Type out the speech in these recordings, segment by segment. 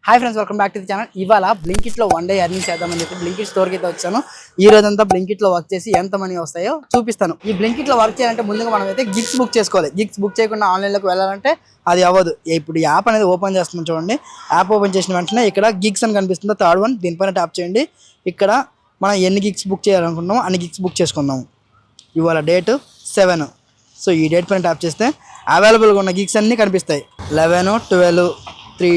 Hi friends, welcome back to the channel. ఇవాళ బ్లింకిట్లో one day earning చేద్దామని చెప్పి Blinkit స్టోర్కి అయితే వచ్చాను. ఈ రోజంతా బ్లింకిట్లో వర్క్ చేసి ఎంత మనీ వస్తాయో చూపిస్తాను. ఈ బ్లింకిట్లో వర్క్ చేయాలంటే ముందుగా మనం అయితే గిగ్స్ బుక్ చేసుకోవాలి. గిగ్స్ బుక్ చేయకుండా ఆన్లైన్లోకి వెళ్ళాలంటే అది అవ్వదు. ఇప్పుడు ఈ యాప్ అనేది ఓపెన్ చేస్తున్నాం చూడండి. యాప్ ఓపెన్ చేసిన వెంటనే ఇక్కడ గిగ్స్ అని కనిపిస్తుందో థర్డ్ వన్, దీనిపైన ట్యాప్ చేయండి. ఇక్కడ మనం ఎన్ని గిగ్స్ బుక్ చేయాలనుకుంటున్నామో అన్ని గిగ్స్ బుక్ చేసుకుందాము. ఇవాళ డేట్ 7. సో ఈ డేట్ పైన ట్యాప్ చేస్తే అవైలబుల్గా ఉన్న గిగ్స్ అన్నీ కనిపిస్తాయి. 11, 12, 3.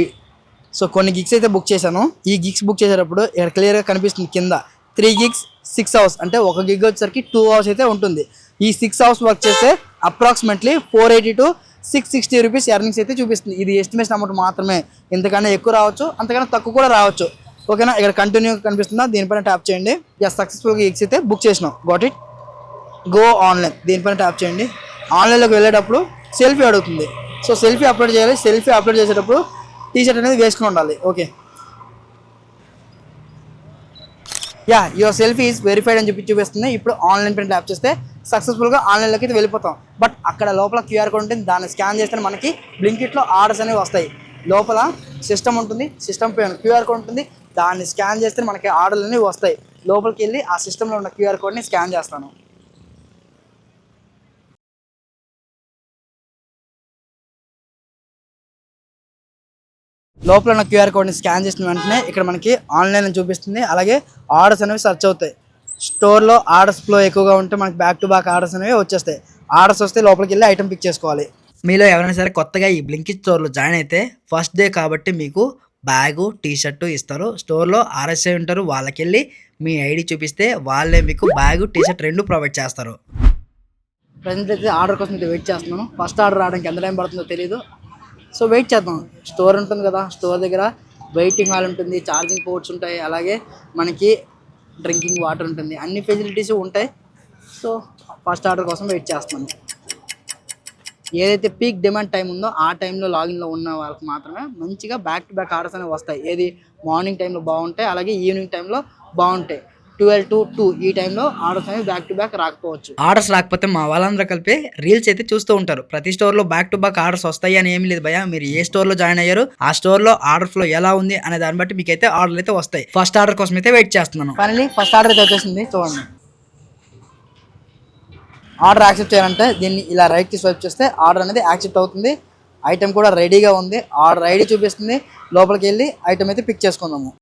సో కొన్ని గిగ్స్ అయితే బుక్ చేశాను. ఈ గిగ్స్ బుక్ చేసేటప్పుడు ఇక్కడ క్లియర్గా కనిపిస్తుంది కింద 3 gigs 6 hours, అంటే ఒక గిగ్ వచ్చేసరికి 2 hours అయితే ఉంటుంది. ఈ 6 hours వర్క్ చేస్తే అప్రాక్సిమేట్లీ 480 to 660 రూపీస్ ఎర్నింగ్స్ అయితే చూపిస్తుంది. ఇది ఎస్టిమేషన్ అమౌంట్ మాత్రమే, ఇంతకన్నా ఎక్కువ రావచ్చు, అంతకన్నా తక్కువ కూడా రావచ్చు. ఓకేనా, ఇక్కడ కంటిన్యూ కనిపిస్తుందా, దీనిపైన ట్యాప్ చేయండి. సక్సెస్ఫుల్గా గిగ్స్ అయితే బుక్ చేసినాం. Got it. గో ఆన్లైన్, దీనిపైన ట్యాప్ చేయండి. ఆన్లైన్లోకి వెళ్ళేటప్పుడు సెల్ఫీ అడుగుతుంది. సో సెల్ఫీ అప్లోడ్ చేయాలి. సెల్ఫీ అప్లోడ్ చేసేటప్పుడు టీ-షర్ట్ అనేది వేసుకుని ఉండాలి. Okay, your selfie is verified అని చెప్పి చూపిస్తుంది. ఇప్పుడు ఆన్లైన్ పైన ట్యాప్ చేస్తే సక్సెస్ఫుల్గా ఆన్లైన్లోకి అయితే వెళ్ళిపోతాం. బట్ అక్కడ లోపల క్యూఆర్ కోడ్ ఉంటుంది, దాన్ని స్కాన్ చేస్తే మనకి బ్లింకిట్లో ఆర్డర్స్ అనేవి వస్తాయి. లోపల సిస్టమ్ ఉంటుంది, సిస్టమ్ పైన క్యూఆర్ కోడ్ ఉంటుంది, దాన్ని స్కాన్ చేస్తే మనకి ఆర్డర్లు అనేవి వస్తాయి. లోపలికి వెళ్ళి ఆ సిస్టంలో ఉన్న క్యూఆర్ కోడ్ని స్కాన్ చేస్తాను. లోపల ఉన్న క్యూఆర్ కోడ్ని స్కాన్ చేసిన వెంటనే ఇక్కడ మనకి ఆన్లైన్ అని చూపిస్తుంది. అలాగే ఆర్డర్స్ అనేవి సెర్చ్ అవుతాయి. స్టోర్లో ఆర్డర్స్ ఫ్లో ఎక్కువగా ఉంటే మనకి బ్యాక్ టు బ్యాక్ ఆర్డర్స్ అనేవి వచ్చేస్తాయి. ఆర్డర్స్ వస్తే లోపలికి వెళ్ళి ఐటమ్ పిక్ చేసుకోవాలి. మీలో ఎవరైనా సరే కొత్తగా ఈ బ్లింకిట్ స్టోర్లో జాయిన్ అయితే ఫస్ట్ డే కాబట్టి మీకు బ్యాగు, టీ-షర్టు ఇస్తారు. స్టోర్లో ఆర్ఎస్ఐ ఉంటారు, వాళ్ళకి వెళ్ళి మీ ఐడి చూపిస్తే వాళ్ళే మీకు బ్యాగు, టీ-షర్ట్ 2 ప్రొవైడ్ చేస్తారు. ప్రజెంట్ అయితే ఆర్డర్ కోసం అయితే వెయిట్ చేస్తున్నాను. ఫస్ట్ ఆర్డర్ రావడానికి ఎంత టైం పడుతుందో తెలియదు. సో వెయిట్ చేద్దాం. స్టోర్ ఉంటుంది కదా, స్టోర్ దగ్గర వెయిటింగ్ హాల్ ఉంటుంది, ఛార్జింగ్ పోర్ట్స్ ఉంటాయి, అలాగే మనకి డ్రింకింగ్ వాటర్ ఉంటుంది, అన్ని ఫెసిలిటీస్ ఉంటాయి. సో ఫస్ట్ ఆర్డర్ కోసం వెయిట్ చేస్తున్నాను. ఏదైతే పీక్ డిమాండ్ టైం ఉందో ఆ టైంలో లాగిన్లో ఉన్న వాళ్ళకి మాత్రమే మంచిగా బ్యాక్ టు బ్యాక్ ఆర్డర్స్ అనేవి వస్తాయి. ఏది మార్నింగ్ టైంలో బాగుంటాయి, అలాగే ఈవినింగ్ టైంలో బాగుంటాయి. 12 to 2 ఈ టైంలో ఆర్డర్స్ అనేవి బ్యాక్ టు బ్యాక్ రాకపోవచ్చు. ఆర్డర్స్ రాకపోతే మా వాళ్ళందరూ కలిపి రీల్స్ అయితే చూస్తూ ఉంటారు. ప్రతి స్టోర్లో బ్యాక్ టు బ్యాక్ ఆర్డర్స్ వస్తాయి అని ఏమి లేదు భయ్యా. మీరు ఏ స్టోర్లో జాయిన్ అయ్యారు, ఆ స్టోర్లో ఆర్డర్ ఫ్లో ఎలా ఉంది అనే దాన్ని బట్టి మీకు అయితే ఆర్డర్లు అయితే వస్తాయి. ఫస్ట్ ఆర్డర్ కోసం అయితే వెయిట్ చేస్తున్నాను. ఫైనల్లీ ఫస్ట్ ఆర్డర్ అయితే వచ్చేసింది, చూడండి. ఆర్డర్ యాక్సెప్ట్ చేయాలంటే దీన్ని ఇలా రైట్కి స్వైప్ చేస్తే ఆర్డర్ అనేది యాక్సెప్ట్ అవుతుంది. ఐటెం కూడా రెడీగా ఉంది, ఆర్డర్ ఐడి చూపిస్తుంది. లోపలికి వెళ్ళి ఐటెం అయితే పిక్ చేసుకుందాము.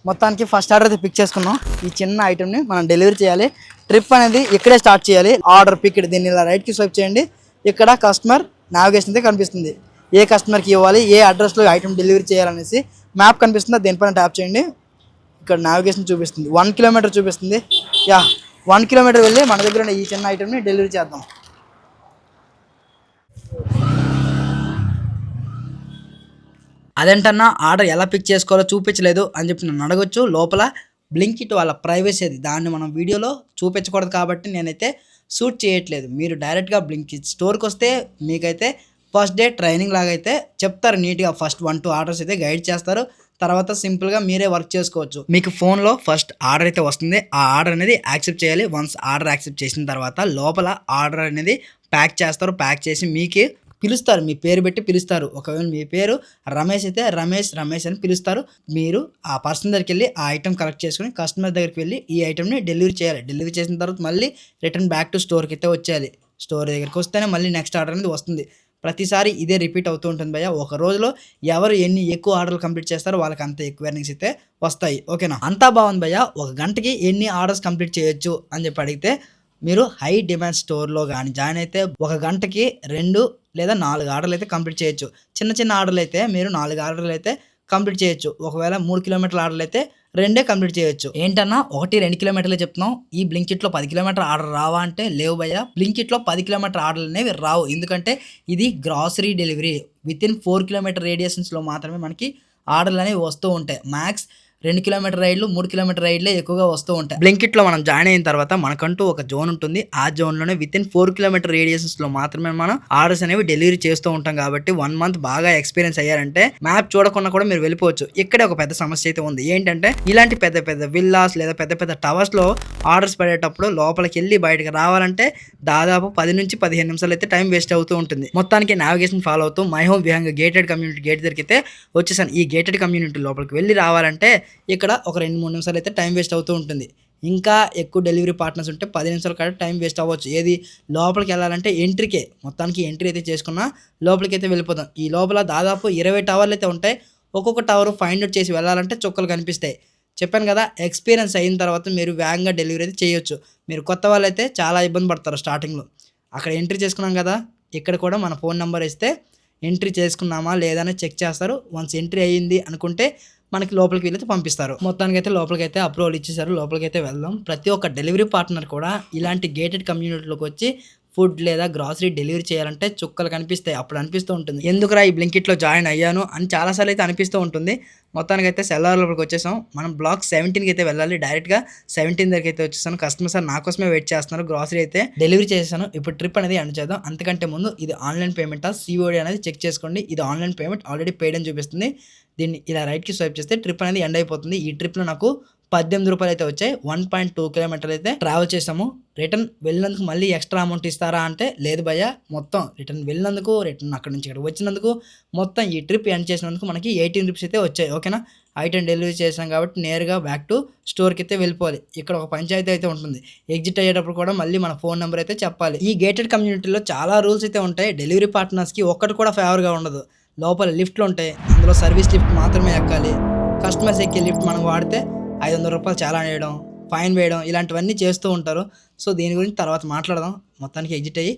మొత్తానికి ఫస్ట్ ఆర్డర్ అయితే పిక్ చేసుకున్నాం. ఈ చిన్న ఐటెంని మనం డెలివరీ చేయాలి. ట్రిప్ అనేది ఇక్కడే స్టార్ట్ చేయాలి. ఆర్డర్ పిక్, దీన్ని ఇలా రైట్కి స్వైప్ చేయండి. ఇక్కడ కస్టమర్ నావిగేషన్ అయితే కనిపిస్తుంది. ఏ కస్టమర్కి ఇవ్వాలి, ఏ అడ్రస్లో ఐటెం డెలివరీ చేయాలనేసి మ్యాప్ కనిపిస్తుందో దీనిపైన ట్యాప్ చేయండి. ఇక్కడ నావిగేషన్ చూపిస్తుంది, 1 kilometer చూపిస్తుంది. 1 kilometer వెళ్ళి మన దగ్గర ఉన్న ఈ చిన్న ఐటెంని డెలివరీ చేద్దాం. అదేంటన్నా ఆర్డర్ ఎలా పిక్ చేసుకోవాలో చూపించలేదు అని చెప్పి నన్ను అడగొచ్చు. లోపల బ్లింకిట్ వాళ్ళ ప్రైవసీ అది, దాన్ని మనం వీడియోలో చూపించకూడదు కాబట్టి నేనైతే షూట్ చేయట్లేదు. మీరు డైరెక్ట్గా బ్లింకిట్ స్టోర్కి వస్తే మీకైతే ఫస్ట్ డే ట్రైనింగ్ లాగా అయితే చెప్తారు. నీట్గా ఫస్ట్ 1-2 ఆర్డర్స్ అయితే గైడ్ చేస్తారు. తర్వాత సింపుల్గా మీరే వర్క్ చేసుకోవచ్చు. మీకు ఫోన్లో ఫస్ట్ ఆర్డర్ అయితే వస్తుంది, ఆ ఆర్డర్ అనేది యాక్సెప్ట్ చేయాలి. వన్స్ ఆర్డర్ యాక్సెప్ట్ చేసిన తర్వాత లోపల ఆర్డర్ అనేది ప్యాక్ చేస్తారు. ప్యాక్ చేసి మీకే పిలుస్తారు, మీ పేరు పెట్టి పిలుస్తారు. ఒకవేళ మీ పేరు రమేష్ అయితే రమేష్ అని పిలుస్తారు. మీరు ఆ పర్సన్ దగ్గరికి వెళ్ళి ఆ ఐటెం కలెక్ట్ చేసుకుని కస్టమర్ దగ్గరికి వెళ్ళి ఈ ఐటెంని డెలివరీ చేయాలి. డెలివరీ చేసిన తర్వాత మళ్ళీ రిటర్న్ బ్యాక్ టు స్టోర్కి అయితే వచ్చేయాలి. స్టోర్ దగ్గరికి వస్తేనే మళ్ళీ నెక్స్ట్ ఆర్డర్ అనేది వస్తుంది. ప్రతిసారి ఇదే రిపీట్ అవుతూ ఉంటుంది భయ్య. ఒక రోజులో ఎవరు ఎన్ని ఎక్కువ ఆర్డర్లు కంప్లీట్ చేస్తారో వాళ్ళకి అంత ఎక్కువ ఎర్నింగ్స్ అయితే వస్తాయి. ఓకేనా, అంతా బాగుంది భయ్య. ఒక గంటకి ఎన్ని ఆర్డర్స్ కంప్లీట్ చేయొచ్చు అని చెప్పి అడిగితే మీరు హై డిమాండ్ స్టోర్లో కానీ జాయిన్ అయితే ఒక గంటకి 2 లేదా 4 ఆర్డర్లు అయితే కంప్లీట్ చేయొచ్చు. చిన్న చిన్న ఆర్డర్లు అయితే మీరు 4 ఆర్డర్లు అయితే కంప్లీట్ చేయొచ్చు. ఒకవేళ 3 kilometer ఆర్డర్లు అయితే 2 కంప్లీట్ చేయొచ్చు. ఏంటన్నా 1-2 kilometers చెప్తున్నాం, ఈ బ్లింకిట్లో 10 kilometer ఆర్డర్ రావా అంటే లేవు భయ్య. బ్లింకిట్లో 10 kilometer ఆర్డర్లు అనేవి రావు, ఎందుకంటే ఇది గ్రాసరీ డెలివరీ. వితిన్ 4 kilometer రేడియేషన్స్లో మాత్రమే మనకి ఆర్డర్లు అనేవి వస్తూ ఉంటాయి. మ్యాక్స్ 2 కిలోమీటర్ రైడ్లు 3 కిలోమీటర్ రైడ్లే ఎక్కువగా వస్తూ ఉంటాయి. బ్లింకిట్లో మనం జాయిన్ అయిన తర్వాత మనకంటూ ఒక జోన్ ఉంటుంది. ఆ జోన్లోనే వితిన్ 4 కిలోమీటర్ రేడియస్లో మాత్రమే మనం ఆర్డర్స్ అనేవి డెలివరీ చేస్తూ ఉంటాం. కాబట్టి 1 మంత్ బాగా ఎక్స్పీరియన్స్ అయ్యారంటే మ్యాప్ చూడకుండా కూడా మీరు వెళ్ళిపోవచ్చు. ఇక్కడే ఒక పెద్ద సమస్య అయితే ఉంది. ఏంటంటే ఇలాంటి పెద్ద పెద్ద విల్లాస్ లేదా పెద్ద పెద్ద టవర్స్ లో ఆర్డర్స్ పడేటప్పుడు లోపలికి వెళ్ళి బయటకు రావాలంటే దాదాపు 10 నుంచి 15 నిమిషాలు అయితే టైం వేస్ట్ అవుతూ ఉంటుంది. మొత్తానికి నావిగేషన్ ఫాలో అవుతూ my home Vihanga gated community gate దగ్గరికి అయితే వచ్చేసాను. ఈ గేటెడ్ కమ్యూనిటీ లోపలికి వెళ్ళి రావాలంటే ఇక్కడ ఒక 2-3 నిమిషాలు అయితే టైం వేస్ట్ అవుతూ ఉంటుంది. ఇంకా ఎక్కువ డెలివరీ పార్ట్నర్స్ ఉంటే 10 నిమిషాల కాడ టైం వేస్ట్ అవ్వచ్చు. ఏది లోపలికి వెళ్ళాలంటే ఎంట్రీకే, మొత్తానికి ఎంట్రీ అయితే చేసుకున్నా లోపలికి అయితే వెళ్ళిపోతాం. ఈ లోపల దాదాపు 20 టవర్లు అయితే ఉంటాయి. ఒక్కొక్క టవర్ ఫైండ్ అవుట్ చేసి వెళ్ళాలంటే చుక్కలు కనిపిస్తాయి. చెప్పాను కదా, ఎక్స్పీరియన్స్ అయిన తర్వాత మీరు వేగంగా డెలివరీ అయితే చేయొచ్చు. మీరు కొత్త వాళ్ళైతే చాలా ఇబ్బంది పడతారు స్టార్టింగ్లో. అక్కడ ఎంట్రీ చేసుకున్నాం కదా, ఇక్కడ కూడా మన ఫోన్ నెంబర్ ఇస్తే ఎంట్రీ చేసుకున్నామా లేదా అని చెక్ చేస్తారు. వన్స్ ఎంట్రీ అయ్యింది అనుకుంటే మనకి లోపలికి వెళ్ళి పంపిస్తారు. మొత్తానికి అయితే లోపలికి అయితే అప్రూవల్ ఇచ్చేసారు. లోపలికి అయితే వెళ్దాం. ప్రతి ఒక్క డెలివరీ పార్ట్నర్ కూడా ఇలాంటి గేటెడ్ కమ్యూనిటీలోకి వచ్చి ఫుడ్ లేదా గ్రాసరీ డెలివరీ చేయాలంటే చుక్కలు కనిపిస్తాయి. అప్పుడు అనిపిస్తూ ఉంటుంది ఎందుకురా ఈ బ్లింకిట్లో జాయిన్ అయ్యాను అని చాలాసార్లు అయితే అనిపిస్తూ ఉంటుంది. మొత్తానికి అయితే సెల్లార్ లోపలికి వచ్చేసాం. మనం బ్లాక్ 17కి అయితే వెళ్ళాలి. డైరెక్ట్గా 17 దగ్గరికి అయితే వచ్చేసాను. కస్టమర్ సార్ నా కోసమే వెయిట్ చేస్తున్నారు. గ్రాసరీ అయితే డెలివరీ చేసేసాను. ఇప్పుడు ట్రిప్ అనేది ఎండ్ చేద్దాం. అంతకంటే ముందు ఇది ఆన్లైన్ పేమెంటా సిఓడి అనేది చెక్ చేసుకోండి. ఇది ఆన్లైన్ పేమెంట్ ఆల్రెడీ పేడ్ అని చూపిస్తుంది. దీన్ని ఇలా రైట్కి స్వైప్ చేస్తే ట్రిప్ అనేది ఎండ్ అయిపోతుంది. ఈ ట్రిప్లో నాకు 18 రూపాయలు అయితే వచ్చాయి. 1.2 కిలోమీటర్లు అయితే ట్రావెల్ చేసాము. రిటర్న్ వెళ్ళినందుకు మళ్ళీ ఎక్స్ట్రా అమౌంట్ ఇస్తారా అంటే లేదు భయ్య, మొత్తం రిటర్న్ వెళ్ళినందుకు, రిటర్న్ అక్కడ నుంచి ఇక్కడ వచ్చినందుకు, మొత్తం ఈ ట్రిప్ ఎండ్ చేసినందుకు మనకి 18 రూపీస్ అయితే వచ్చాయి. ఓకేనా, ఐటెం డెలివరీ చేసాం కాబట్టి నేరుగా బ్యాక్ టు స్టోర్కి అయితే వెళ్ళిపోవాలి. ఇక్కడ ఒక పంచాయతీ అయితే ఉంటుంది. ఎగ్జిట్ అయ్యేటప్పుడు కూడా మళ్ళీ మన ఫోన్ నెంబర్ అయితే చెప్పాలి. ఈ గేటెడ్ కమ్యూనిటీలో చాలా రూల్స్ అయితే ఉంటాయి. డెలివరీ పార్ట్నర్స్కి ఒక్కటి కూడా ఫేవర్గా ఉండదు. లోపల లిఫ్ట్లు ఉంటాయి, అందులో సర్వీస్ లిఫ్ట్ మాత్రమే ఎక్కాలి. కస్టమర్స్ ఎక్కే లిఫ్ట్ మనం వాడితే 500 రూపాయలు చాలా వేయడం, ఫైన్ వేయడం ఇలాంటివన్నీ చేస్తూ ఉంటారు. సో దీని గురించి తర్వాత మాట్లాడదాం. మొత్తానికి ఎగ్జిట్ అయ్యి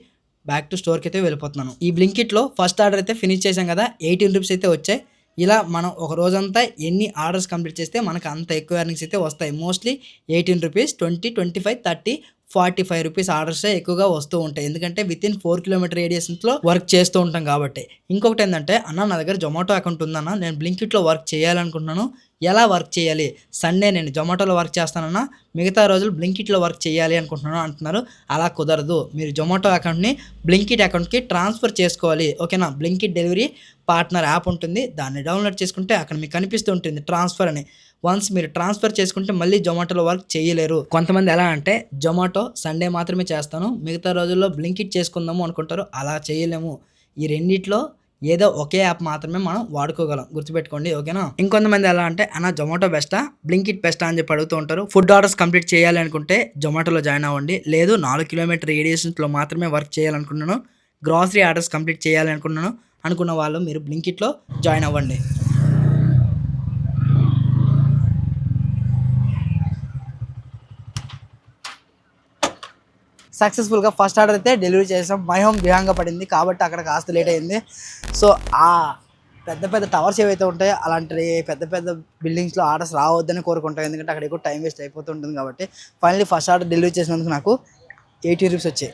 బ్యాక్ టు స్టోర్కి అయితే వెళ్ళిపోతున్నాను. ఈ బ్లింకిట్లో ఫస్ట్ ఆర్డర్ అయితే ఫినిష్ చేసాం కదా, 18 రూపీస్ అయితే వచ్చాయి. ఇలా మనం ఒక రోజంతా ఎన్ని ఆర్డర్స్ కంప్లీట్ చేస్తే మనకు అంత ఎక్కువ ఎర్నింగ్స్ అయితే వస్తాయి. మోస్ట్లీ 18 రూపీస్, 20, 25, 30, 45 రూపీస్ ఆర్డర్సే ఎక్కువగా వస్తూ ఉంటాయి. ఎందుకంటే వితిన్ 4 కిలోమీటర్ రేడియస్లో వర్క్ చేస్తూ ఉంటాం కాబట్టి. ఇంకొకటి ఏంటంటే, అన్న నా దగ్గర జొమాటో అకౌంట్ ఉందన్న, నేను బ్లింకిట్లో వర్క్ చేయాలనుకుంటున్నాను, ఎలా వర్క్ చేయాలి? సండే నేను జొమాటోలో వర్క్ చేస్తానన్నా, మిగతా రోజులు బ్లింకిట్లో వర్క్ చేయాలి అనుకుంటున్నాను అంటున్నారు. అలా కుదరదు. మీరు జొమాటో అకౌంట్ని బ్లింకిట్ అకౌంట్కి ట్రాన్స్ఫర్ చేసుకోవాలి. ఓకేనా, బ్లింకిట్ డెలివరీ పార్ట్నర్ యాప్ ఉంటుంది, దాన్ని డౌన్లోడ్ చేసుకుంటే అక్కడ మీకు కనిపిస్తూ ఉంటుంది ట్రాన్స్ఫర్ అని. వన్స్ మీరు ట్రాన్స్ఫర్ చేసుకుంటే మళ్ళీ జొమాటోలో వర్క్ చేయలేరు. కొంతమంది ఎలా అంటే జొమాటో సండే మాత్రమే చేస్తాను, మిగతా రోజుల్లో బ్లింకిట్ చేసుకుందాము అనుకుంటారు. అలా చేయలేము. ఈ రెండిట్లో ఏదో ఒకే యాప్ మాత్రమే మనం వాడుకోగలం, గుర్తుపెట్టుకోండి. ఓకేనా. ఇంకొంతమంది ఎలా అంటే అన్న జొమాటో బెస్టా బ్లింకిట్ బెస్టా అని చెప్పి అడుగుతూ ఉంటారు. ఫుడ్ ఆర్డర్స్ కంప్లీట్ చేయాలి అనుకుంటే జొమాటోలో జాయిన్ అవ్వండి. లేదు 4 కిలోమీటర్ రేడియస్లో మాత్రమే వర్క్ చేయాలనుకున్నాను, గ్రాసరీ ఆర్డర్స్ కంప్లీట్ చేయాలి అనుకున్న వాళ్ళు మీరు బ్లింకిట్లో జాయిన్ అవ్వండి. సక్సెస్ఫుల్గా ఫస్ట్ ఆర్డర్ అయితే డెలివరీ చేసాం. మై హోమ్ విహంగా పడింది కాబట్టి అక్కడ కాస్త లేట్ అయింది. సో ఆ పెద్ద పెద్ద టవర్స్ ఏవైతే ఉంటాయో అలాంటి పెద్ద పెద్ద బిల్డింగ్స్లో ఆర్డర్స్ రావద్దని కోరుకుంటాం. ఎందుకంటే అక్కడ ఎక్కువ టైం వేస్ట్ అయిపోతుంటుంది కాబట్టి. ఫైనల్లీ ఫస్ట్ ఆర్డర్ డెలివరీ చేసినందుకు నాకు 80 రూపీస్ వచ్చాయి.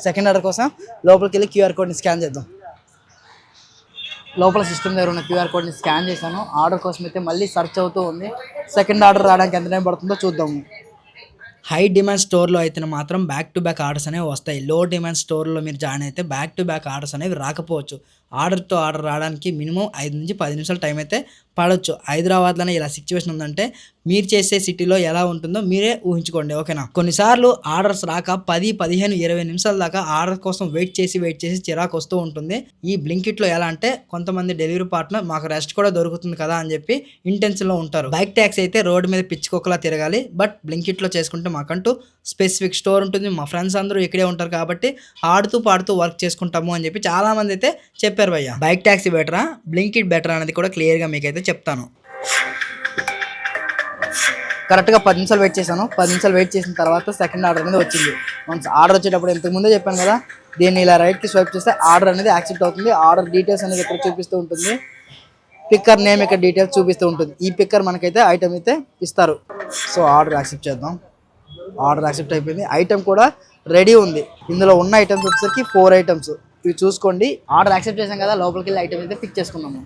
సెకండ్ ఆర్డర్ కోసం లోపలికి వెళ్ళి క్యూఆర్ కోడ్ని స్కాన్ చేద్దాం. లోపల సిస్టమ్ దగ్గర ఉన్న క్యూఆర్ కోడ్ని స్కాన్ చేశాను. ఆర్డర్ కోసం అయితే మళ్ళీ సెర్చ్ అవుతూ ఉంది. సెకండ్ ఆర్డర్ రావడానికి ఎంత టైం పడుతుందో చూద్దాము. హై డిమాండ్ స్టోర్లో అయితే మాత్రం బ్యాక్ టు బ్యాక్ ఆర్డర్స్ అనేవి వస్తాయి. లో డిమాండ్ స్టోర్లో మీరు జాయిన్ అయితే బ్యాక్ టు బ్యాక్ ఆర్డర్స్ అనేవి రాకపోవచ్చు. ఆర్డర్తో ఆర్డర్ రావడానికి మినిమం 5 నుంచి 10 నిమిషాల టైం అయితే పడవచ్చు. హైదరాబాద్లోనే ఇలా సిచ్యువేషన్ ఉందంటే మీరు చేసే సిటీలో ఎలా ఉంటుందో మీరే ఊహించుకోండి. ఓకేనా. కొన్నిసార్లు ఆర్డర్స్ రాక 10, 15, 20 నిమిషాల దాకా ఆర్డర్ కోసం వెయిట్ చేసి చిరాకు వస్తూ ఉంటుంది. ఈ బ్లింకిట్లో ఎలా అంటే కొంతమంది డెలివరీ పార్ట్నర్ మాకు రెస్ట్ కూడా దొరుకుతుంది కదా అని చెప్పి ఇంటెన్షన్లో ఉంటారు. బైక్ ట్యాక్సీ అయితే రోడ్డు మీద పిచ్చుకోకలా తిరగాలి. బట్ బ్లింకిట్లో చేసుకుంటే మాకంటూ స్పెసిఫిక్ స్టోర్ ఉంటుంది. మా ఫ్రెండ్స్ అందరూ ఇక్కడే ఉంటారు కాబట్టి ఆడుతూ పాడుతూ వర్క్ చేసుకుంటాము అని చెప్పి చాలా మంది అయితే చెప్పారు. భయ్య బైక్ ట్యాక్సీ బెటరా బ్లింకిట్ బెటరా అనేది కూడా క్లియర్గా మీకైతే చెప్తాను. కరెక్ట్గా 10 నిమిషాలు వెయిట్ చేశాను. 10 నిమిషాలు వెయిట్ చేసిన తర్వాత సెకండ్ ఆర్డర్ అనేది వచ్చింది. వన్స్ ఆర్డర్ వచ్చేటప్పుడు ఇంతకుముందే చెప్పాను కదా, దీన్ని ఇలా రైట్కి స్వైప్ చేస్తే ఆర్డర్ అనేది యాక్సెప్ట్ అవుతుంది. ఆర్డర్ డీటెయిల్స్ అనేది ఇక్కడ చూపిస్తూ ఉంటుంది. పిక్కర్ నేమ్ ఇక్కడ డీటెయిల్స్ చూపిస్తూ ఉంటుంది. ఈ పిక్కర్ మనకైతే ఐటమ్ అయితే ఇస్తారు. సో ఆర్డర్ యాక్సెప్ట్ చేద్దాం. ఆర్డర్ యాక్సెప్ట్ అయిపోయింది. ఐటమ్ కూడా రెడీ ఉంది. ఇందులో ఉన్న ఐటమ్స్ వచ్చేసరికి 4 ఐటమ్స్. ఇవి చూసుకోండి. ఆర్డర్ యాక్సెప్ట్ చేసాం కదా, లోపలికి వెళ్ళి ఐటమ్ అయితే పిక్ చేసుకున్నాము.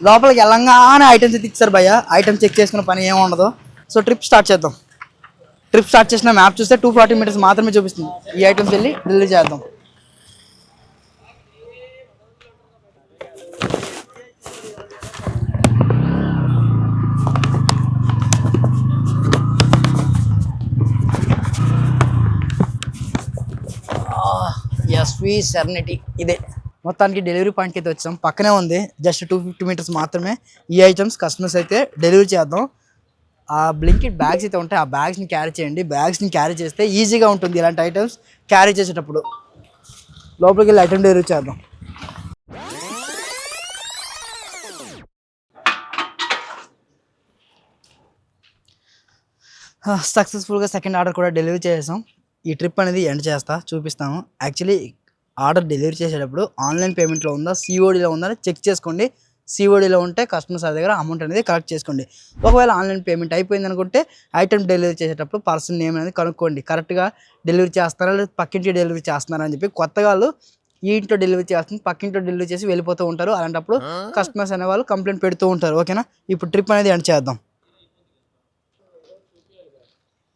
లోపలికి వెళ్ళంగానే ఐటమ్స్ అయితే ఇచ్చారు భయ్య. ఐటమ్స్ చెక్ చేసుకునే పని ఏమి ఉండదు. సో ట్రిప్ స్టార్ట్ చేద్దాం. ట్రిప్ స్టార్ట్ చేసిన మ్యాప్ చూస్తే 240 మీటర్స్ మాత్రమే చూపిస్తుంది. ఈ ఐటమ్స్ వెళ్ళి డెలివరీ చేద్దాం. ఎస్వి సెరెనిటీ ఇదే మొత్తానికి డెలివరీ పాయింట్కి అయితే వచ్చాం. పక్కనే ఉంది, జస్ట్ 250 మీటర్స్ మాత్రమే. ఈ ఐటమ్స్ కస్టమర్స్ అయితే డెలివరీ చేద్దాం. ఆ బ్లింకిట్ బ్యాగ్స్ అయితే ఉంటాయి, ఆ బ్యాగ్స్ని క్యారీ చేయండి. బ్యాగ్స్ని క్యారీ చేస్తే ఈజీగా ఉంటుంది ఇలాంటి ఐటమ్స్ క్యారీ చేసేటప్పుడు. లోపలికి వెళ్ళి ఐటమ్ డెలివరీ చేద్దాం. సక్సెస్ఫుల్గా సెకండ్ ఆర్డర్ కూడా డెలివరీ చేసాం. ఈ ట్రిప్ అనేది ఎండ్ చేస్తా చూపిస్తాము. యాక్చువల్లీ ఆర్డర్ డెలివరీ చేసేటప్పుడు ఆన్లైన్ పేమెంట్లో ఉందా సిఓడిలో ఉందా అని చెక్ చేసుకోండి. సిఓడిలో ఉంటే కస్టమర్ సార్ దగ్గర అమౌంట్ అనేది కలెక్ట్ చేసుకోండి. ఒకవేళ ఆన్లైన్ పేమెంట్ అయిపోయింది అనుకుంటే ఐటమ్ డెలివరీ చేసేటప్పుడు పర్సన్ నేమ్ అనేది కనుక్కోండి. కరెక్ట్గా డెలివరీ చేస్తారా లేదా పక్కింటి డెలివరీ చేస్తున్నారా అని చెప్పి. కొత్తగా వాళ్ళు ఈ ఇంట్లో డెలివరీ చేస్తుంది, పక్కింట్లో డెలివరీ చేసి వెళ్ళిపోతూ ఉంటారు. అలాంటప్పుడు కస్టమర్స్ అనేవాళ్ళు కంప్లైంట్ పెడుతూ ఉంటారు. ఓకేనా, ఇప్పుడు ట్రిప్ అనేది ఎండ్ చేద్దాం.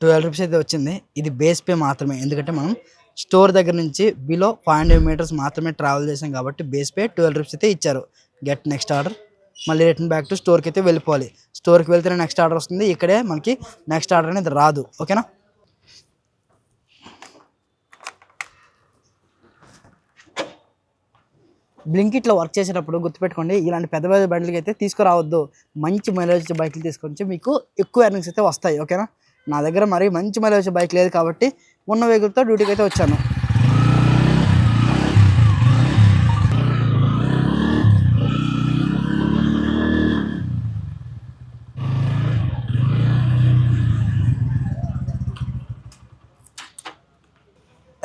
12 రూపీస్ అయితే వచ్చింది. ఇది బేస్ పే మాత్రమే, ఎందుకంటే మనం స్టోర్ దగ్గర నుంచి బిలో 500 మీటర్స్ మాత్రమే ట్రావెల్ చేసాం కాబట్టి బేస్ పే 12 రూపీస్ అయితే ఇచ్చారు. Get next order. మళ్ళీ రిటర్న్ బ్యాక్ టు స్టోర్కి అయితే వెళ్ళిపోవాలి. స్టోర్కి వెళ్తేనే నెక్స్ట్ ఆర్డర్ వస్తుంది, ఇక్కడే మనకి నెక్స్ట్ ఆర్డర్ అనేది రాదు. ఓకేనా, బ్లింకిట్లో వర్క్ చేసేటప్పుడు గుర్తుపెట్టుకోండి, ఇలాంటి పెద్ద పెద్ద బండ్లకి అయితే తీసుకురావద్దు. మంచి మైలేజ్ బైక్లు తీసుకొచ్చి మీకు ఎక్కువ ఎర్నింగ్స్ అయితే వస్తాయి. ఓకేనా, నా దగ్గర మరి మంచి మైలేజ్ బైక్ లేదు కాబట్టి ఉన్న వెహికల్తో డ్యూటీకి అయితే వచ్చాను.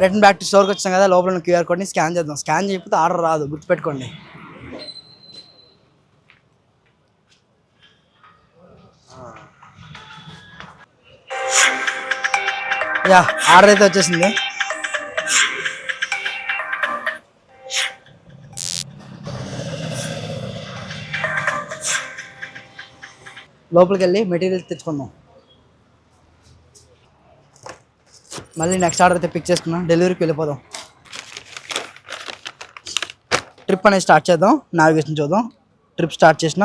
రిటర్న్ బ్యాక్ టు స్టోర్కి వచ్చాం కదా, లోపల క్యూఆర్ కోడ్ని స్కాన్ చేద్దాం. స్కాన్ చేయకపోతే ఆర్డర్ రాదు, గుర్తుపెట్టుకోండి. యా, ఆర్డర్ అయితే వచ్చేసింది. లోపలికి వెళ్ళి మెటీరియల్స్ తెచ్చుకుందాం. మళ్ళీ నెక్స్ట్ ఆర్డర్ అయితే పిక్ చేసుకున్నాం, డెలివరీకి వెళ్ళిపోదాం. ట్రిప్ అనేది స్టార్ట్ చేద్దాం. నావిగేషన్ చూద్దాం. ట్రిప్ స్టార్ట్ చేసిన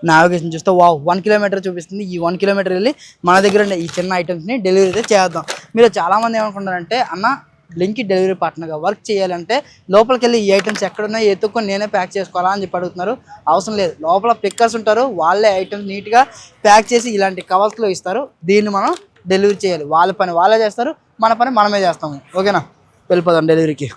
నావిగేషన్ చూస్తే 1 కిలోమీటర్ చూపిస్తుంది. ఈ 1 కిలోమీటర్ వెళ్ళి మన దగ్గర ఉండే ఈ చిన్న ఐటమ్స్ని డెలివరీ అయితే చేద్దాం. మీరు చాలామంది ఏమనుకుంటారంటే, అన్న బ్లింకిట్ డెలివరీ పార్ట్నర్గా వర్క్ చేయాలంటే లోపలికి వెళ్ళి ఈ ఐటమ్స్ ఎక్కడున్నాయో ఎత్తుక్కొని నేనే ప్యాక్ చేసుకోవాలా అని చెప్పి అడుగుతున్నారు. అవసరం లేదు, లోపల పిక్కర్స్ ఉంటారు, వాళ్ళే ఐటమ్స్ నీట్గా ప్యాక్ చేసి ఇలాంటి కవర్స్లో ఇస్తారు. దీన్ని మనం డెలివరీ చేయాలి. వాళ్ళ పని వాళ్ళే చేస్తారు, మన పని మనమే చేస్తాము. ఓకేనా, వెళ్ళిపోదాం డెలివరీకి.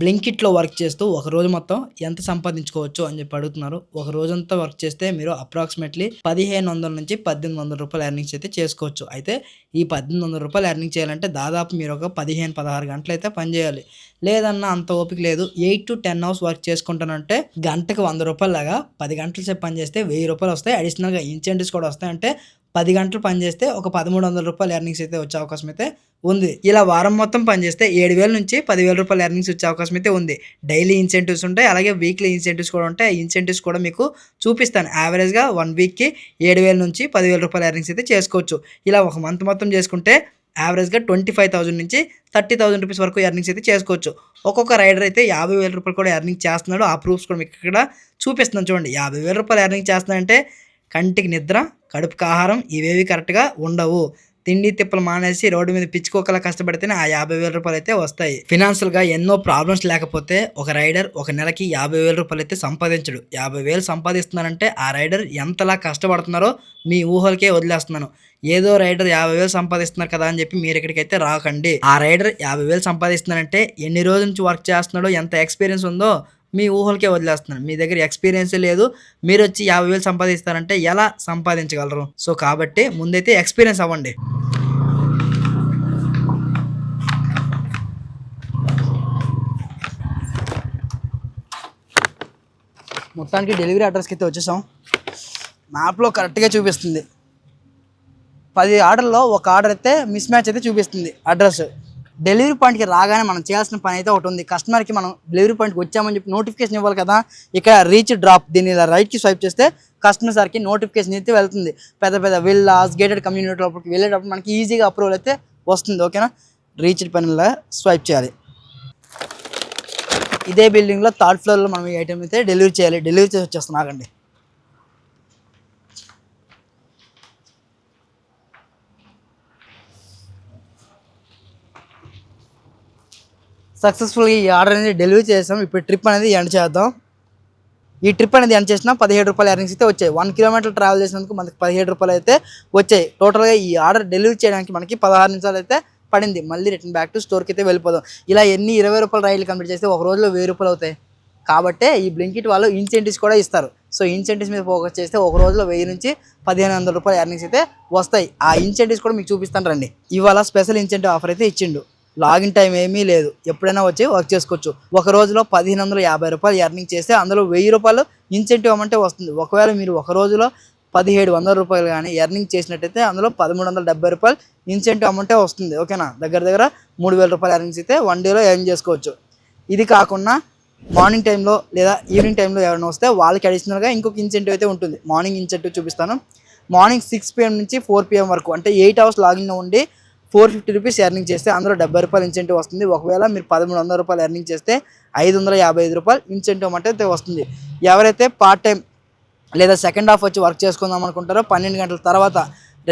బ్లింకిట్లో వర్క్ చేస్తూ ఒక రోజు మొత్తం ఎంత సంపాదించుకోవచ్చు అని చెప్పి అడుగుతున్నారు. ఒక రోజంతా వర్క్ చేస్తే మీరు అప్రాక్సిమేట్లీ 1500 నుంచి 1800 రూపాయలు ఎర్నింగ్స్ అయితే చేసుకోవచ్చు. అయితే ఈ 1800 రూపాయలు ఎర్నింగ్ చేయాలంటే దాదాపు మీరు ఒక 15-16 గంటలు అయితే పని చేయాలి. లేదన్నా అంత ఓపిక లేదు, 8 to 10 అవర్స్ వర్క్ చేసుకుంటానంటే గంటకు 100 రూపాయలు లాగా 10 గంటల సేపు పని చేస్తే 1000 రూపాయలు వస్తాయి. అడిషనల్గా ఇన్సెంటివ్స్ కూడా వస్తాయి. అంటే 10 గంటలు పని చేస్తే ఒక 1300 రూపాయలు ఎర్నింగ్స్ అయితే వచ్చే అవకాశం అయితే ఉంది. ఇలా వారం మొత్తం పనిచేస్తే 7000 నుంచి 10,000 రూపాయలు ఎర్నింగ్స్ వచ్చే అవకాశం అయితే ఉంది. డైలీ ఇన్సెంటివ్స్ ఉంటాయి, అలాగే వీక్లీ ఇన్సెంటివ్స్ కూడా ఉంటాయి. ఇన్సెంటివ్స్ కూడా మీకు చూపిస్తాను. యావరేజ్గా 1 వీక్కి 7000 నుంచి 10,000 రూపాయలు ఎర్నింగ్స్ అయితే చేసుకోవచ్చు. ఇలా ఒక మంత్ మొత్తం చేసుకుంటే యావరేజ్గా 25,000 నుంచి 30,000 రూపీస్ వరకు ఎర్నింగ్స్ అయితే చేసుకోవచ్చు. ఒక్కొక్క రైడర్ అయితే 50,000 రూపాయలు కూడా ఎర్నింగ్ చేస్తున్నాడు. ఆ ప్రూఫ్స్ కూడా మీకు ఇక్కడ చూపిస్తున్నాను చూడండి. 50,000 రూపాయలు ఎర్నింగ్ చేస్తున్నాడంటే కంటికి నిద్ర, కడుపుకి ఆహారం ఇవేవి కరెక్ట్గా ఉండవు. తిండి తిప్పలు మానేసి రోడ్డు మీద పిచ్చుకోకలా కష్టపడితేనే ఆ 50,000 రూపాయలు అయితే వస్తాయి. ఫినాన్షియల్గా ఎన్నో ప్రాబ్లమ్స్ లేకపోతే ఒక రైడర్ ఒక నెలకి 50,000 రూపాయలు అయితే సంపాదించడు. 50,000 సంపాదిస్తున్నారంటే ఆ రైడర్ ఎంతలా కష్టపడుతున్నారో మీ ఊహలకే వదిలేస్తున్నాను. ఏదో రైడర్ 50,000 సంపాదిస్తున్నారు కదా అని చెప్పి మీరు ఇక్కడికైతే రాకండి. ఆ రైడర్ 50,000 సంపాదిస్తున్నారంటే ఎన్ని రోజుల నుంచి వర్క్ చేస్తున్నాడో, ఎంత ఎక్స్పీరియన్స్ ఉందో మీ ఊహలకే వదిలేస్తున్నాను. మీ దగ్గర ఎక్స్పీరియన్సే లేదు, మీరు వచ్చి 50,000 సంపాదిస్తారంటే ఎలా సంపాదించగలరు? సో కాబట్టి ముందైతే ఎక్స్పీరియన్స్ అవ్వండి. మొత్తానికి డెలివరీ అడ్రస్కి అయితే వచ్చేసాం. మ్యాప్లో కరెక్ట్గా చూపిస్తుంది 10 ఆర్డర్లో ఒక ఆర్డర్ అయితే మిస్ మ్యాచ్ అయితే చూపిస్తుంది అడ్రస్. డెలివరీ పాయింట్కి రాగానే మనం చేయాల్సిన పని అయితే ఒకటి ఉంది. కస్టమర్కి మనం డెలివరీ పాయింట్కి వచ్చామని చెప్పి నోటిఫికేషన్ ఇవ్వాలి కదా. ఇక్కడ రీచ్ డ్రాప్ దీన్ని ఇలా రైట్కి స్వైప్ చేస్తే కస్టమర్ సార్కి నోటిఫికేషన్ అయితే వెళ్తుంది. పెద్ద పెద్ద విల్లాస్ గేటెడ్ కమ్యూనిటీ లోపలికి వెళ్ళేటప్పుడు మనకి ఈజీగా అప్రూవల్ అయితే వస్తుంది. ఓకేనా, రీచ్డ్ పనిలా స్వైప్ చేయాలి. ఇదే బిల్డింగ్లో 3rd ఫ్లోర్లో మనం ఈ ఐటమ్ అయితే డెలివరీ చేయాలి. డెలివరీ చేసి వచ్చేస్తాం, ఆగండి. సక్సెస్ఫుల్గా ఈ ఆర్డర్ అనేది డెలివరీ చేసాం. ఇప్పుడు ట్రిప్ అనేది ఎండ్ చేద్దాం. ఈ ట్రిప్ అనేది ఎండ్ చేసినా 17 రూపాయల ఎర్నింగ్స్ అయితే వచ్చాయి. 1 కిలోమీటర్ ట్రావెల్ చేసినందుకు మనకి 17 రూపాయలు అయితే వచ్చాయి. టోటల్గా ఈ ఆర్డర్ డెలివరీ చేయడానికి మనకి 16 నిమిషాలు అయితే పడింది. మళ్ళీ రిటర్న్ బ్యాక్ టు స్టోర్కి అయితే వెళ్ళిపోదాం. ఇలా ఎన్ని 20 రూపాయల రైడ్లు కంప్లీట్ చేస్తే ఒక రోజులో 1000 రూపాయలు అవుతాయి. కాబట్టి ఈ బ్లింకిట్ వాళ్ళు ఇన్సెంటివ్స్ కూడా ఇస్తారు. సో ఇన్సెంటివ్స్ మీద ఫోకస్ చేస్తే ఒక రోజులో 1000 నుంచి 1500 రూపాయల ఎర్నింగ్స్ అయితే వస్తాయి. ఆ ఇన్సెంటివ్స్ కూడా మీకు చూపిస్తాను రండి. ఇవాళ స్పెషల్ ఇన్సెంటివ్ ఆఫర్ అయితే ఇచ్చిండు. లాగిన్ టైం ఏమీ లేదు, ఎప్పుడైనా వచ్చి వర్క్ చేసుకోవచ్చు. ఒక రోజులో 1550 రూపాయలు ఎర్నింగ్ చేస్తే అందులో 1000 రూపాయలు ఇన్సెంటివ్ అమౌంటే వస్తుంది. ఒకవేళ మీరు ఒక రోజులో 1700 రూపాయలు కానీ ఎర్నింగ్ చేసినట్టయితే అందులో 1370 రూపాయలు ఇన్సెంటివ్ అమౌంటే వస్తుంది. ఓకేనా, దగ్గర దగ్గర 3000 రూపాయలు ఎర్నింగ్స్ అయితే 1 డేలో ఎర్న్ చేసుకోవచ్చు. ఇది కాకుండా మార్నింగ్ టైంలో లేదా ఈవినింగ్ టైంలో ఎవరైనా వస్తే వాళ్ళకి అడిషనల్గా ఇంకొక ఇన్సెంటివ్ అయితే ఉంటుంది. మార్నింగ్ ఇన్సెంటివ్ చూపిస్తాను. మార్నింగ్ 6 PM నుంచి 4 PM వరకు అంటే 8 అవర్స్ లాగిన్లో ఉండి 450 రూపీస్ ఎర్నింగ్ చేస్తే అందులో 70 రూపాయలు ఇన్సెంటివ్ వస్తుంది. ఒకవేళ మీరు 1300 రూపాయలు ఎర్నింగ్ చేస్తే 555 రూపాయలు ఇన్సెంటివ్ అంటే వస్తుంది. ఎవరైతే పార్ట్ టైం లేదా సెకండ్ హాఫ్ వచ్చి వర్క్ చేసుకుందాం అనుకుంటారో 12 గంటల తర్వాత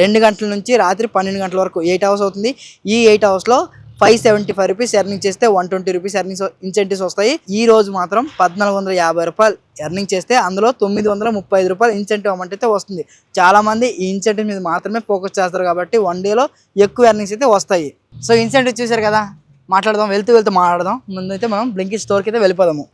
2 గంటల నుంచి రాత్రి 12 గంటల వరకు 8 అవర్స్ అవుతుంది. ఈ 8 అవర్స్లో 575 రూపీస్ ఎర్నింగ్ చేస్తే 120 రూపీస్ ఎర్నింగ్స్ ఇన్సెంటివ్స్ వస్తాయి. ఈ రోజు మాత్రం 1450 రూపాయలు ఎర్నింగ్ చేస్తే అందులో 935 రూపాయలు ఇన్సెంటివ్ అమౌంట్ అయితే వస్తుంది. చాలామంది ఈ ఇన్సెంటివ్ మీద మాత్రమే ఫోకస్ చేస్తారు కాబట్టి 1 డేలో ఎక్కువ ఎర్నింగ్స్ అయితే వస్తాయి. సో ఇన్సెంటివ్ చూశారు కదా, మాట్లాడదాం, వెళ్తూ మాట్లాడదాం. ముందైతే మనం బ్లింకిట్ స్టోర్కి అయితే వెళ్ళిపోదాము.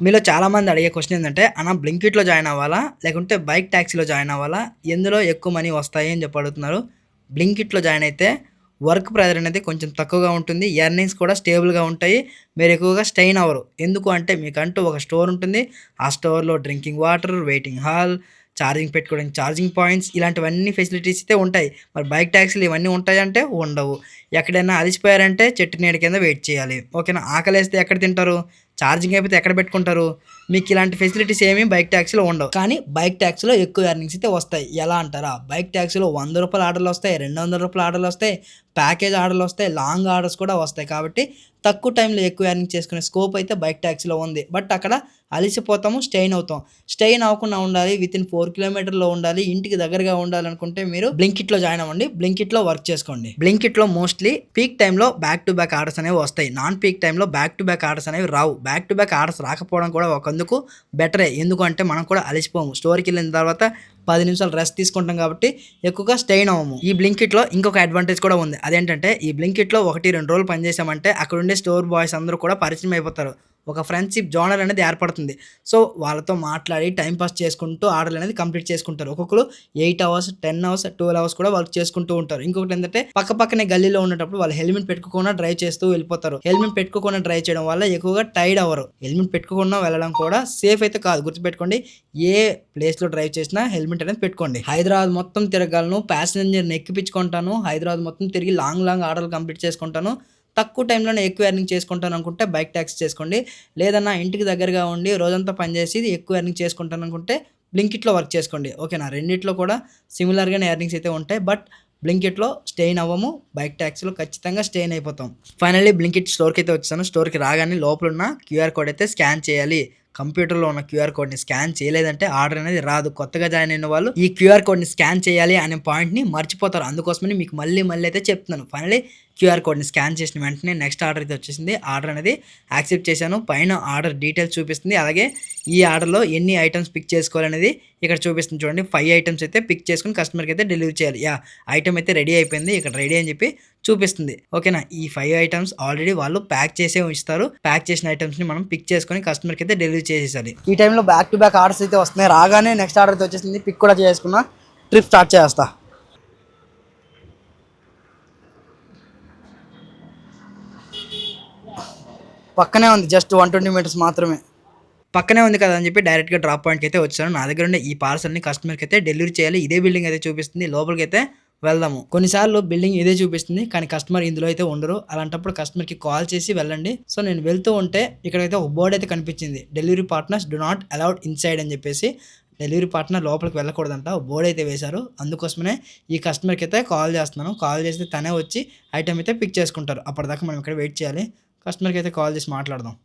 మీలో చాలామంది అడిగే క్వశ్చన్ ఏంటంటే, అన్న బ్లింకిట్లో జాయిన్ అవ్వాలా లేకుంటే బైక్ ట్యాక్సీలో జాయిన్ అవ్వాలా, ఎందులో ఎక్కువ మనీ వస్తాయి అని చెప్పి అడుగుతున్నారు. బ్లింకిట్లో జాయిన్ అయితే వర్క్ ప్రెజర్ అనేది కొంచెం తక్కువగా ఉంటుంది, ఎర్నింగ్స్ కూడా స్టేబుల్గా ఉంటాయి, మీరు ఎక్కువగా స్టెయిన్ అవ్వరు. ఎందుకు అంటే మీకంటూ ఒక స్టోర్ ఉంటుంది. ఆ స్టోర్లో drinking water, waiting hall, charging పెట్టుకోవడానికి ఛార్జింగ్ పాయింట్స్, ఇలాంటివన్నీ ఫెసిలిటీస్ అయితే ఉంటాయి. మరి బైక్ ట్యాక్సీలు ఇవన్నీ ఉంటాయంటే ఉండవు. ఎక్కడైనా అలిసిపోయారంటే చెట్టు నీడ కింద వెయిట్ చేయాలి. ఓకేనా, ఆకలేస్తే ఎక్కడ తింటారు, ఛార్జింగ్ అయిపోతే ఎక్కడ పెట్టుకుంటారు. మీకు ఇలాంటి ఫెసిలిటీస్ ఏమీ బైక్ ట్యాక్సీలో ఉండవు. కానీ బైక్ ట్యాక్సీలో ఎక్కువ ఎర్నింగ్స్ అయితే వస్తాయి. ఎలా అంటారా, బైక్ ట్యాక్సీలో 100 రూపాయల ఆర్డర్లు వస్తాయి, 200 రూపాయల ఆర్డర్లు వస్తాయి, ప్యాకేజ్ ఆర్డర్లు వస్తాయి, లాంగ్ ఆర్డర్స్ కూడా వస్తాయి. కాబట్టి తక్కువ టైంలో ఎక్కువ ఎర్నింగ్ చేసుకునే స్కోప్ అయితే బైక్ ట్యాక్సీలో ఉంది. బట్ అక్కడ అలిసిపోతాము, స్టెయిన్ అవుతాం. స్టెయిన్ అవ్వకుండా ఉండాలి, వితిన్ 4 కిలోమీటర్లో ఉండాలి, ఇంటికి దగ్గరగా ఉండాలనుకుంటే మీరు బ్లింకిట్లో జాయిన్ అవ్వండి, బ్లింకిట్లో వర్క్ చేసుకోండి. బ్లింకిట్లో మోస్ట్లీ పీక్ టైంలో బ్యాక్ టు బ్యాక్ ఆర్డర్స్ అనేవి వస్తాయి. నాన్ పీక్ టైంలో బ్యాక్ టు బ్యాక్ ఆర్డర్స్ అనేవి రావు. బ్యాక్ టు బ్యాక్ ఆర్డర్స్ రాకపోవడం కూడా ఒకందుకు బెటరే. ఎందుకంటే మనం కూడా అలిసిపోము. స్టోర్కి వెళ్ళిన తర్వాత 10 నిమిషాలు రెస్ట్ తీసుకుంటాం కాబట్టి ఎక్కువగా స్టెయిన్ అవ్వము. ఈ బ్లింకిట్లో ఇంకొక అడ్వాంటేజ్ కూడా ఉంది. అదేంటంటే ఈ బ్లింకిట్లో 1-2 రోజులు పనిచేసామంటే అక్కడ ఉండే స్టోర్ బాయ్స్ అందరూ కూడా పరిచయం అయిపోతారు. ఒక ఫ్రెండ్షిప్ జోనర్ అనేది ఏర్పడుతుంది. సో వాళ్ళతో మాట్లాడి టైంపాస్ చేసుకుంటూ ఆర్డర్లు అనేది కంప్లీట్ చేసుకుంటారు. ఒక్కొక్కరు 8 అవర్స్, 10 అవర్స్, 12 అవర్స్ కూడా వర్క్ చేసుకుంటూ ఉంటారు. ఇంకొకటి ఏంటంటే పక్కనే గల్లీలో ఉన్నప్పుడు వాళ్ళు హెల్మెట్ పెట్టుకోకుండా డ్రైవ్ చేస్తూ వెళ్ళిపోతారు. హెల్మెట్ పెట్టుకోకుండా డ్రైవ్ చేయడం వల్ల ఎక్కువగా టైర్డ్ అవ్వరు. హెల్మెట్ పెట్టుకోకుండా వెళ్ళడం కూడా సేఫ్ అయితే కాదు, గుర్తుపెట్టుకోండి. ఏ ప్లేస్లో డ్రైవ్ చేసినా హెల్మెట్ అనేది పెట్టుకోండి. హైదరాబాద్ మొత్తం తిరగలను, ప్యాసింజర్ని ఎక్కిపించుకుంటాను, హైదరాబాద్ మొత్తం తిరిగి లాంగ్ ఆర్డర్లు కంప్లీట్ చేసుకుంటాను, తక్కువ టైంలోనే ఎక్కువ ఎర్నింగ్ చేసుకుంటాను అనుకుంటే బైక్ ట్యాక్సీ చేసుకోండి. లేదన్నా ఇంటికి దగ్గరగా ఉండి రోజంతా పనిచేసి ఎక్కువ ఎర్నింగ్ చేసుకుంటాను అనుకుంటే బ్లింకిట్లో వర్క్ చేసుకోండి. ఓకేనా, రెండిట్లో కూడా సిమిలర్గానే ఎర్నింగ్స్ అయితే ఉంటాయి. బట్ బ్లింకిట్లో స్టెయిన్ అవ్వము, బైక్ ట్యాక్సీలో ఖచ్చితంగా స్టెయిన్ అయిపోతాం. ఫైనల్లీ బ్లింకిట్ స్టోర్కి అయితే వచ్చాను. స్టోర్కి రాగానే లోపల ఉన్న QR కోడ్ అయితే స్కాన్ చేయాలి. కంప్యూటర్లో ఉన్న QR కోడ్ని స్కాన్ చేయలేదంటే ఆర్డర్ అనేది రాదు. కొత్తగా జాయిన్ అయిన వాళ్ళు ఈ QR కోడ్ని స్కాన్ చేయాలి అనే పాయింట్ని మర్చిపోతారు. అందుకోసమని మీకు మళ్ళీ అయితే చెప్తున్నాను. ఫైనల్లీ QR కోడ్ని స్కాన్ చేసిన వెంటనే నెక్స్ట్ ఆర్డర్ అయితే వచ్చేసింది. ఆర్డర్ అనేది యాక్సెప్ట్ చేశాను. పైన ఆర్డర్ డీటెయిల్స్ చూపిస్తుంది. అలాగే ఈ ఆర్డర్లో ఎన్ని ఐటమ్స్ పిక్ చేసుకోవాలనేది ఇక్కడ చూపిస్తుంది. చూడండి, 5 ఐటమ్స్ అయితే పిక్ చేసుకుని కస్టమర్కి అయితే డెలివరీ చేయాలి. ఐటమ్ అయితే రెడీ అయిపోయింది, ఇక్కడ రెడీ అని చెప్పి చూపిస్తుంది. ఓకేనా, ఈ 5 ఐటమ్స్ ఆల్రెడీ వాళ్ళు ప్యాక్ చేసే ఉంచుతారు. ప్యాక్ చేసిన ఐటమ్స్ని మనం పిక్ చేసుకొని కస్టమర్కి అయితే డెలివరీ చేసేసాలి. ఈ టైంలో బ్యాక్ టు బ్యాక్ ఆర్డర్స్ అయితే వస్తున్నాయి. రాగానే నెక్స్ట్ ఆర్డర్ అయితే వచ్చేసింది. పిక్ కూడా చేసుకున్నా, ట్రిప్ స్టార్ట్ చేస్తా. పక్కనే ఉంది, జస్ట్ 120 మీటర్స్ మాత్రమే. పక్కనే ఉంది కదా అని చెప్పి డైరెక్ట్గా డ్రాప్ పాయింట్కి అయితే వచ్చాను. నా దగ్గర ఉండే ఈ పార్సల్ని కస్టమర్కి అయితే డెలివరీ చేయాలి. ఇదే బిల్డింగ్ అయితే చూపిస్తుంది, లోపలికి అయితే వెళ్దాము. కొన్నిసార్లు బిల్డింగ్ ఇదే చూపిస్తుంది కానీ కస్టమర్ ఇందులో అయితే ఉండరు. అలాంటప్పుడు కస్టమర్కి కాల్ చేసి వెళ్ళండి. సో నేను వెళ్తూ ఉంటే ఇక్కడైతే ఒక బోర్డు అయితే కనిపించింది, delivery partners do not allowed inside అని చెప్పేసి. డెలివరీ పార్ట్నర్ లోపలికి వెళ్ళకూడదంట, బోర్డు అయితే వేశారు. అందుకోసమే ఈ కస్టమర్కి అయితే కాల్ చేస్తున్నాను. కాల్ చేస్తే తనే వచ్చి ఐటమ్ అయితే పిక్ చేసుకుంటారు. అప్పటిదాకా మనం ఇక్కడ వెయిట్ చేయాలి. కస్టమర్కి అయితే కాల్ చేసి మాట్లాడదాం.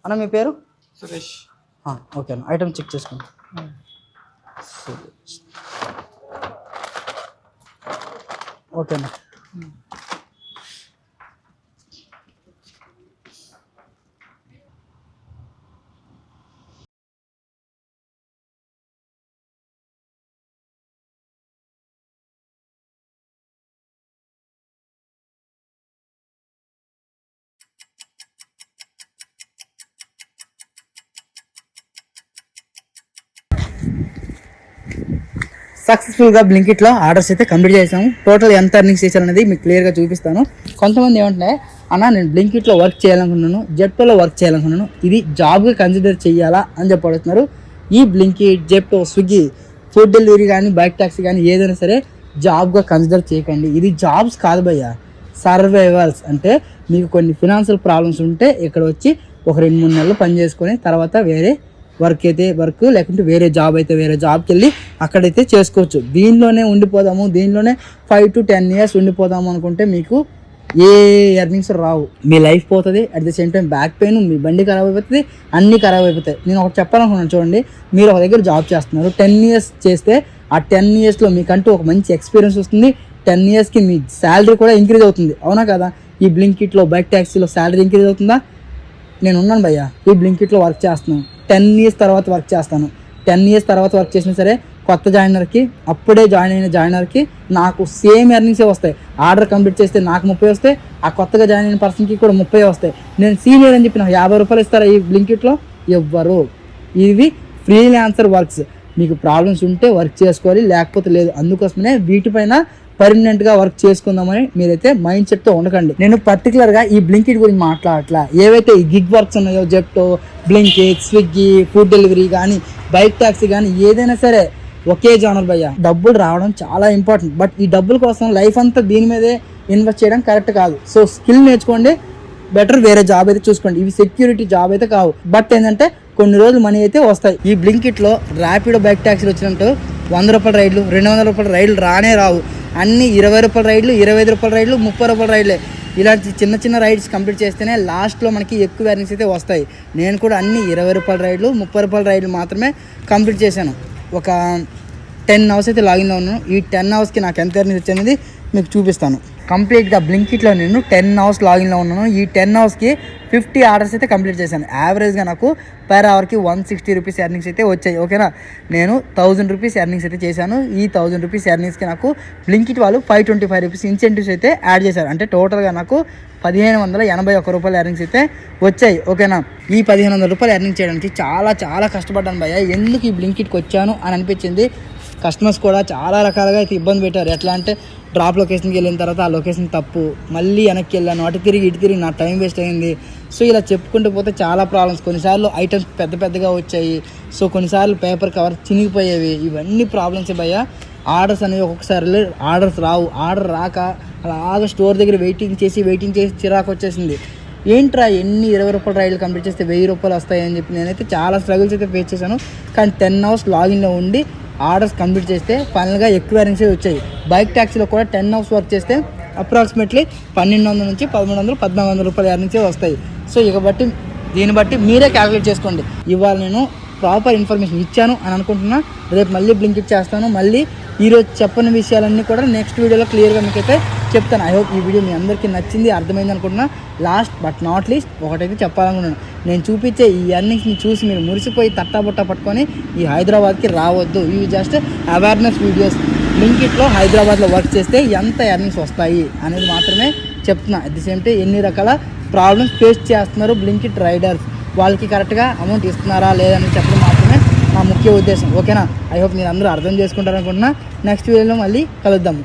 అన్న మీ పేరు? సురేష్. ఓకే అన్న, ఐటమ్ చెక్ చేసుకోండి. ఓకే అన్న. సక్సెస్ఫుల్గా బ్లింకిట్లో ఆర్డర్స్ అయితే కంప్లీట్ చేసాము. టోటల్ ఎంత ఎర్నింగ్స్ చేశాను అనేది మీకు క్లియర్గా చూపిస్తాను. కొంతమంది ఏమంటే అన్న నేను బ్లింకిట్లో వర్క్ చేయాలనుకున్నాను, జెప్టోలో వర్క్ చేయాలనుకున్నాను, ఇది జాబ్గా కన్సిడర్ చేయాలా అని చెప్పి అడుగుతున్నారు. ఈ Blinkit, Zepto, Swiggy, food delivery కానీ బైక్ ట్యాక్సీ కానీ ఏదైనా సరే జాబ్గా కన్సిడర్ చేయకండి. ఇది జాబ్స్ కాదు భయ్య, సర్వైవల్స్. అంటే మీకు కొన్ని ఫినాన్షియల్ ప్రాబ్లమ్స్ ఉంటే ఇక్కడ వచ్చి ఒక 2-3 నెలలు పని చేసుకొని తర్వాత వేరే వర్క్ అయితే వర్క్, లేకుంటే వేరే జాబ్ అయితే వేరే జాబ్కి వెళ్ళి అక్కడైతే చేసుకోవచ్చు. దీనిలోనే ఉండిపోదాము, దీనిలోనే 5 to 10 years ఉండిపోదాము అనుకుంటే మీకు ఏ ఎర్నింగ్స్ రావు, మీ లైఫ్ పోతుంది. At the same time back pain, మీ బండి ఖరాబ్ అయిపోతుంది, అన్నీ ఖరాబ్ అయిపోతాయి. నేను ఒకటి చెప్పాలనుకున్నాను చూడండి, మీరు ఒక దగ్గర జాబ్ చేస్తున్నారు, 10 years చేస్తే ఆ 10 yearsలో మీకంటూ ఒక మంచి ఎక్స్పీరియన్స్ వస్తుంది. 10 yearsకి మీ శాలరీ కూడా ఇంక్రీజ్ అవుతుంది, అవునా కదా? ఈ బ్లింకిట్లో, బైక్ ట్యాక్సీలో శాలరీ ఇంక్రీజ్ అవుతుందా? నేను ఉన్నాను భయ్య, ఈ బ్లింకిట్లో వర్క్ చేస్తున్నాను, 10 years తర్వాత వర్క్ చేస్తాను. 10 years తర్వాత వర్క్ చేసినా సరే కొత్త జాయినర్కి, అప్పుడే జాయిన్ అయిన జాయినర్కి నాకు సేమ్ ఎర్నింగ్సే వస్తాయి. ఆర్డర్ కంప్లీట్ చేస్తే నాకు 30 వస్తాయి, ఆ కొత్తగా జాయిన్ అయిన పర్సన్కి కూడా 30 వస్తాయి. నేను సీనియర్ అని చెప్పి నాకు 50 రూపాయలు ఇస్తారా ఈ బ్లింకిట్లో? ఇవ్వరు. ఇవి ఫ్రీలాన్సర్ వర్క్స్. మీకు ప్రాబ్లమ్స్ ఉంటే వర్క్ చేసుకోవాలి, లేకపోతే లేదు. అందుకోసమే వీటిపైన పర్మనెంట్గా వర్క్ చేసుకుందామని మీరైతే మైండ్ సెట్తో ఉండకండి. నేను పర్టికులర్గా ఈ బ్లింకిట్ గురించి మాట్లాడట్లా. ఏవైతే ఈ గిగ్ వర్క్స్ ఉన్నాయో, Zepto, Blinkit, Swiggy, food delivery కానీ బైక్ ట్యాక్సీ కానీ ఏదైనా సరే ఒకే జానర్ భయ్య. డబ్బులు రావడం చాలా ఇంపార్టెంట్, బట్ ఈ డబ్బుల కోసం లైఫ్ అంతా దీని మీదే ఇన్వెస్ట్ చేయడం కరెక్ట్ కాదు. సో స్కిల్ నేర్చుకోండి, బెటర్ వేరే జాబ్ అయితే చూసుకోండి. ఇవి సెక్యూరిటీ జాబ్ అయితే కావు, బట్ ఏంటంటే కొన్ని రోజులు మనీ అయితే వస్తాయి. ఈ బ్లింకిట్లో ర్యాపిడో, బైక్ ట్యాక్సీలు వచ్చినట్టు 100 రూపాయల రైడ్లు, 200 రూపాయల రైడ్లు రానే రావు. అన్నీ 20 రూపాయల రైడ్లు, 25 రూపాయల రైడ్లు, 30 రూపాయల రైడ్లే. ఇలాంటి చిన్న చిన్న రైడ్స్ కంప్లీట్ చేస్తేనే లాస్ట్లో మనకి ఎక్కువ ఎర్నింగ్స్ అయితే వస్తాయి. నేను కూడా అన్ని 20 రూపాయల రైడ్లు, 30 రూపాయల రైడ్లు మాత్రమే కంప్లీట్ చేశాను. ఒక 10 hours అయితే లాగిన్లో ఉన్నాను. ఈ 10 hours నాకు ఎంత ఎర్నింగ్స్ వచ్చింది మీకు చూపిస్తాను. కంప్లీట్గా బ్లింకిట్లో నేను 10 hours లాగిన్లో ఉన్నాను. ఈ 10 hoursకి 50 ఆర్డర్స్ అయితే కంప్లీట్ చేశాను. యావరేజ్గా నాకు పర్ అవర్కి 160 రూపీస్ ఎర్నింగ్స్ అయితే వచ్చాయి, ఓకేనా? నేను 1000 రూపీస్ ఎర్నింగ్స్ అయితే చేశాను. ఈ 1000 రూపీస్ ఎర్నింగ్స్కి నాకు బ్లింకిట్ వాళ్ళు 525 రూపీస్ ఇన్సెంటివ్స్ అయితే యాడ్ చేశారు. అంటే టోటల్గా నాకు 1581 రూపాయలు ఎర్నింగ్స్ అయితే వచ్చాయి, ఓకేనా? ఈ 1500 రూపాయలు ఎర్నింగ్ చేయడానికి చాలా చాలా కష్టపడ్డాను భయ్య. ఎందుకు ఈ బ్లింకిట్కి వచ్చాను అని అనిపించింది. కస్టమర్స్ కూడా చాలా రకాలుగా అయితే ఇబ్బంది పెట్టారు. ఎట్లా అంటే డ్రాప్ లొకేషన్కి వెళ్ళిన తర్వాత ఆ లొకేషన్ తప్పు, మళ్ళీ వెనక్కి వెళ్ళాను, అటు తిరిగి ఇటు తిరిగి నా టైం వేస్ట్ అయింది. సో ఇలా చెప్పుకుంటూ పోతే చాలా ప్రాబ్లమ్స్. కొన్నిసార్లు ఐటమ్స్ పెద్ద పెద్దగా వచ్చాయి, సో కొన్నిసార్లు పేపర్ కవర్ చినిగిపోయేవి. ఇవన్నీ ప్రాబ్లమ్స్ భయ్య. ఆర్డర్స్ అనేవి ఒక్కొక్కసారి ఆర్డర్స్ రావు. ఆర్డర్ రాక అలాగా స్టోర్ దగ్గర వెయిటింగ్ చేసి చిరాకు వచ్చేసింది. ఏంట్రా ఎన్ని 20 రూపాయల రైడ్లు కంప్లీట్ చేస్తే 1000 రూపాయలు వస్తాయని చెప్పి నేనైతే చాలా స్ట్రగుల్స్ అయితే ఫేస్ చేశాను. కానీ 10 hours లాగిన్లో ఉండి ఆర్డర్స్ కంప్లీట్ చేస్తే ఫైనల్గా ఎక్కువ ఎర్నింగ్స్ వచ్చాయి. బైక్ ట్యాక్సీలో కూడా 10 hours వర్క్ చేస్తే అప్రాక్సిమేట్లీ 1200 నుంచి 1300, 1400 రూపాయల ఎర్నింగ్సే వస్తాయి. సో దీన్ని బట్టి మీరే క్యాలిక్యులేట్ చేసుకోండి. ఇవాళ నేను ప్రాపర్ ఇన్ఫర్మేషన్ ఇచ్చాను అని అనుకుంటున్నా. రేపు మళ్ళీ బ్లింకిట్ చేస్తాను. మళ్ళీ ఈరోజు చెప్పని విషయాలన్నీ కూడా నెక్స్ట్ వీడియోలో క్లియర్గా మీకైతే చెప్తాను. ఐ హోప్ ఈ వీడియో మీ అందరికీ నచ్చింది, అర్థమైంది అనుకుంటున్నా. లాస్ట్ బట్ నాట్ లీస్ట్ ఒకటైతే చెప్పాలనుకున్నాను. నేను చూపించే ఈ ఎర్నింగ్స్ని చూసి మీరు మురిసిపోయి తట్టాబుట్ట పట్టుకొని ఈ హైదరాబాద్కి రావద్దు. ఇవి జస్ట్ అవేర్నెస్ వీడియోస్. బ్లింకిట్లో హైదరాబాద్లో వర్క్ చేస్తే ఎంత ఎర్నింగ్స్ వస్తాయి అనేది మాత్రమే చెప్తున్నా. అట్ ది సేమ్ టైం ఎన్ని రకాల ప్రాబ్లమ్స్ ఫేస్ చేస్తున్నారు బ్లింకిట్ రైడర్స్. వాళ్ళకి కరెక్ట్గా అమౌంట్ ఇస్తున్నారా లేదని చెప్పడం మాత్రమే నా ముఖ్య ఉద్దేశం. ఓకేనా? ఐ హోప్ మీరు అందరూ అర్థం చేసుకుంటారనుకుంటున్నా. నెక్స్ట్ వీడియోలో మళ్ళీ కలుద్దాము.